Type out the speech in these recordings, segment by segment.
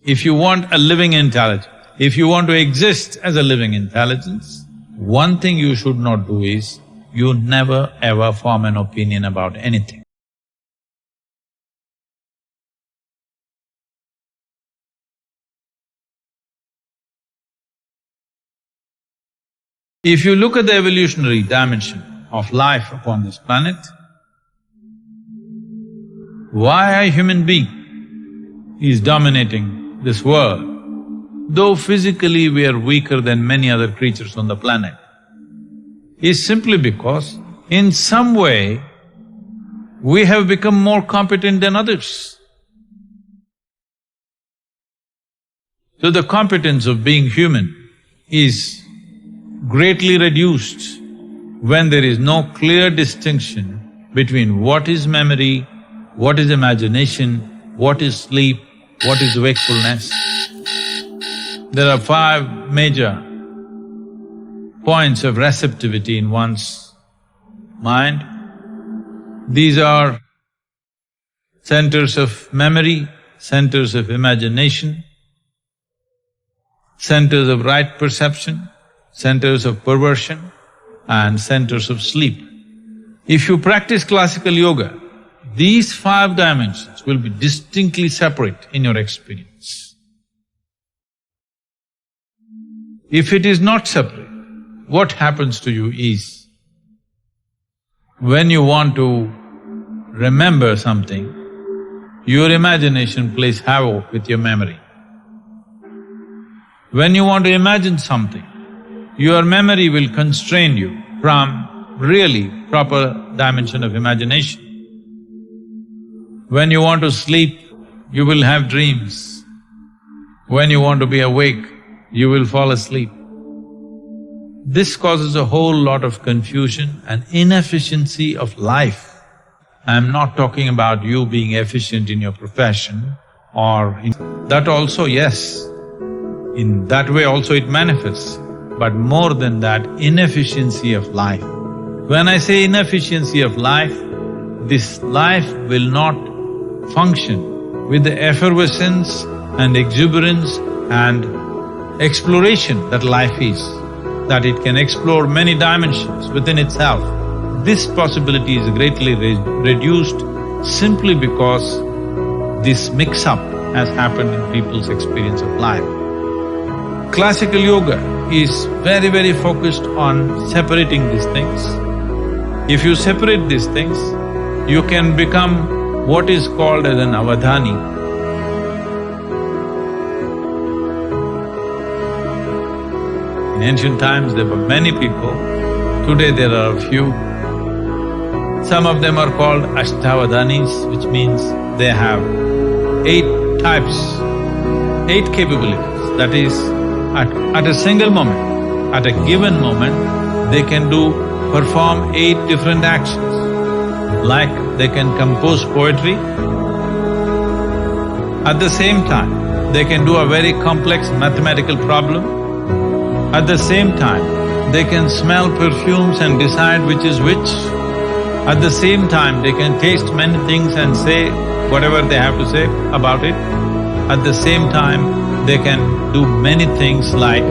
If you want a living intelligence, if you want to exist as a living intelligence, one thing you should not do is, you never ever form an opinion about anything. If you look at the evolutionary dimension of life upon this planet, why a human being is dominating this world, though physically we are weaker than many other creatures on the planet, is simply because in some way we have become more competent than others. So the competence of being human is greatly reduced when there is no clear distinction between what is memory, what is imagination, what is sleep, what is wakefulness. There are 5 major points of receptivity in one's mind. These are centers of memory, centers of imagination, centers of right perception, centers of perversion, and centers of sleep. If you practice classical yoga, these 5 dimensions will be distinctly separate in your experience. If it is not separate, what happens to you is, when you want to remember something, your imagination plays havoc with your memory. When you want to imagine something, your memory will constrain you from really proper dimension of imagination. When you want to sleep, you will have dreams. When you want to be awake, you will fall asleep. This causes a whole lot of confusion and inefficiency of life. I'm not talking about you being efficient in your profession or that also, yes, in that way also it manifests. But more than that, inefficiency of life. When I say inefficiency of life, this life will not function with the effervescence and exuberance and exploration that life is, that it can explore many dimensions within itself. This possibility is greatly reduced simply because this mix-up has happened in people's experience of life. Classical yoga is very, very focused on separating these things. If you separate these things, you can become what is called as an avadhani. In ancient times there were many people, today there are a few. Some of them are called ashtavadhanis, which means they have 8 types, 8 capabilities. That is, at a single moment, at a given moment, they can perform 8 different actions. Like they can compose poetry, at the same time they can do a very complex mathematical problem, at the same time they can smell perfumes and decide which is which, at the same time they can taste many things and say whatever they have to say about it, at the same time they can do many things like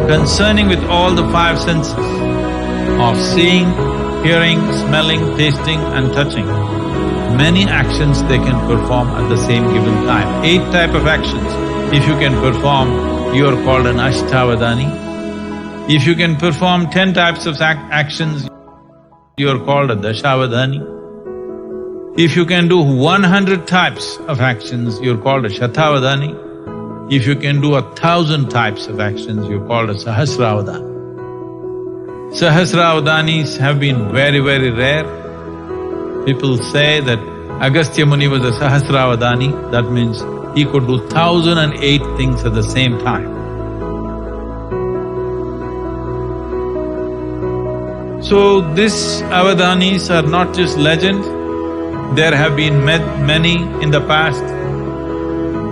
concerning with all the 5 senses of seeing, hearing, smelling, tasting and touching. Many actions they can perform at the same given time. 8 type of actions. If you can perform, you are called an ashtavadhani. If you can perform 10 types of actions, you are called a dashavadhani. If you can do 100 types of actions, you're called a shatavadhani. If you can do 1,000 types of actions, you're called a sahasravadhani. Sahasravadhanis have been very, very rare. People say that Agastya Muni was a sahasravadhani, that means he could do 1,008 things at the same time. So these avadhanis are not just legend, there have been many in the past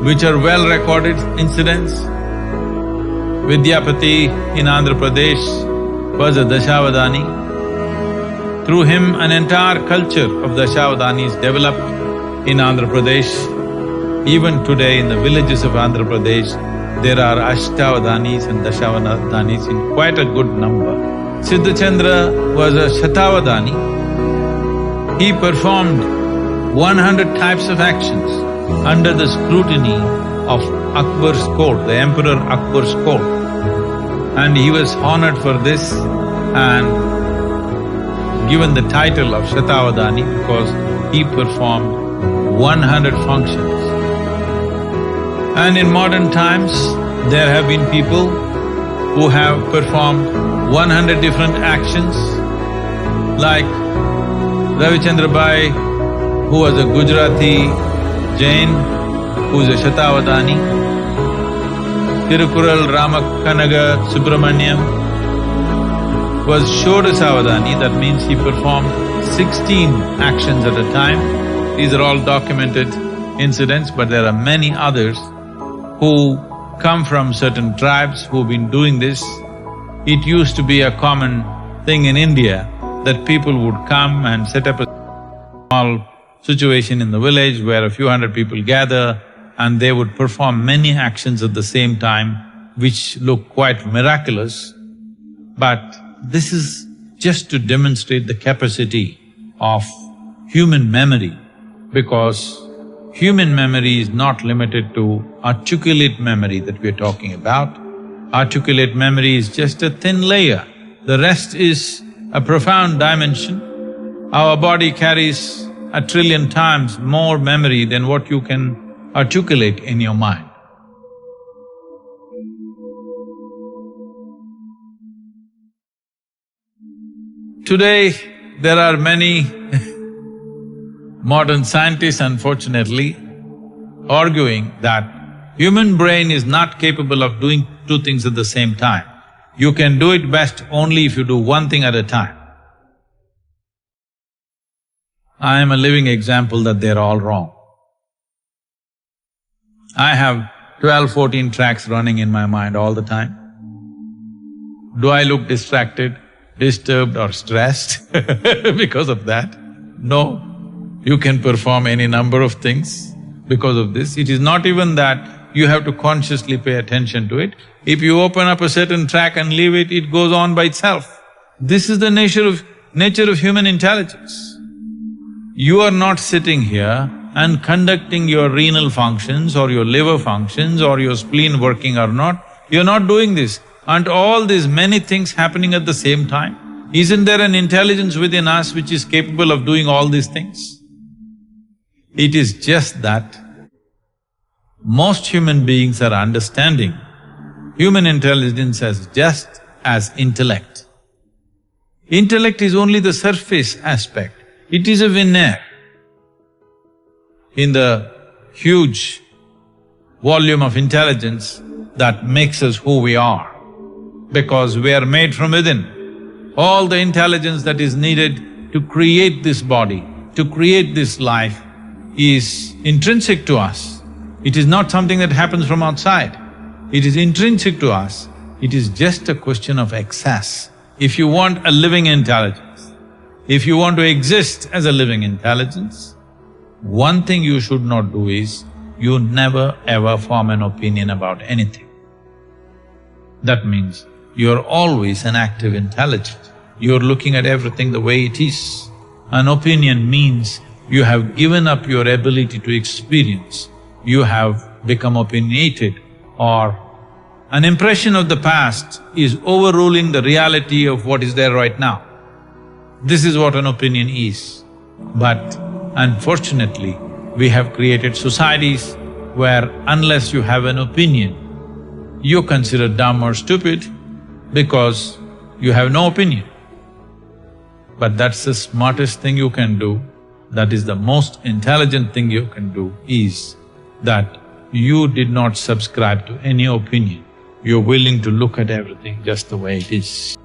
which are well-recorded incidents. Vidyapati in Andhra Pradesh was a dashavadhani. Through him, an entire culture of dashavadhanis developed in Andhra Pradesh. Even today in the villages of Andhra Pradesh, there are Ashtavadanis and Dashavadanis in quite a good number. Siddhachandra was a Shatavadani. He performed 100 types of actions under the scrutiny of Akbar's court, the Emperor Akbar's court. And he was honored for this and given the title of Shatavadani because he performed 100 functions. And in modern times, there have been people who have performed 100 different actions, like Ravichandra Bai, who was a Gujarati Jain, who is a Shatavadani. Tirukural Ramakanaga Subramaniam was Shodasavadani, that means he performed 16 actions at a time. These are all documented incidents, but there are many others who come from certain tribes who've been doing this. It used to be a common thing in India that people would come and set up a small situation in the village where a few hundred people gather and they would perform many actions at the same time, which look quite miraculous. But this is just to demonstrate the capacity of human memory, because human memory is not limited to articulate memory that we're talking about. Articulate memory is just a thin layer, the rest is a profound dimension. Our body carries 1 trillion times more memory than what you can articulate in your mind. Today, there are many modern scientists, unfortunately, arguing that human brain is not capable of doing two things at the same time. You can do it best only if you do one thing at a time. I am a living example that they're all wrong. I have 12, 14 tracks running in my mind all the time. Do I look distracted, disturbed or stressed because of that? No. You can perform any number of things because of this. It is not even that you have to consciously pay attention to it. If you open up a certain track and leave it, it goes on by itself. This is the nature of human intelligence. You are not sitting here and conducting your renal functions or your liver functions or your spleen working or not. You're not doing this. Aren't all these many things happening at the same time? Isn't there an intelligence within us which is capable of doing all these things? It is just that most human beings are understanding human intelligence as just as intellect. Intellect is only the surface aspect, it is a veneer in the huge volume of intelligence that makes us who we are, because we are made from within. All the intelligence that is needed to create this body, to create this life, is intrinsic to us. It is not something that happens from outside. It is intrinsic to us. It is just a question of access. If you want a living intelligence, if you want to exist as a living intelligence, one thing you should not do is, you never ever form an opinion about anything. That means you're always an active intelligence. You're looking at everything the way it is. An opinion means you have given up your ability to experience. You have become opinionated, or an impression of the past is overruling the reality of what is there right now. This is what an opinion is. But unfortunately, we have created societies where unless you have an opinion, you're considered dumb or stupid because you have no opinion. But that's the smartest thing you can do, that is the most intelligent thing you can do, is that you did not subscribe to any opinion. You're willing to look at everything just the way it is.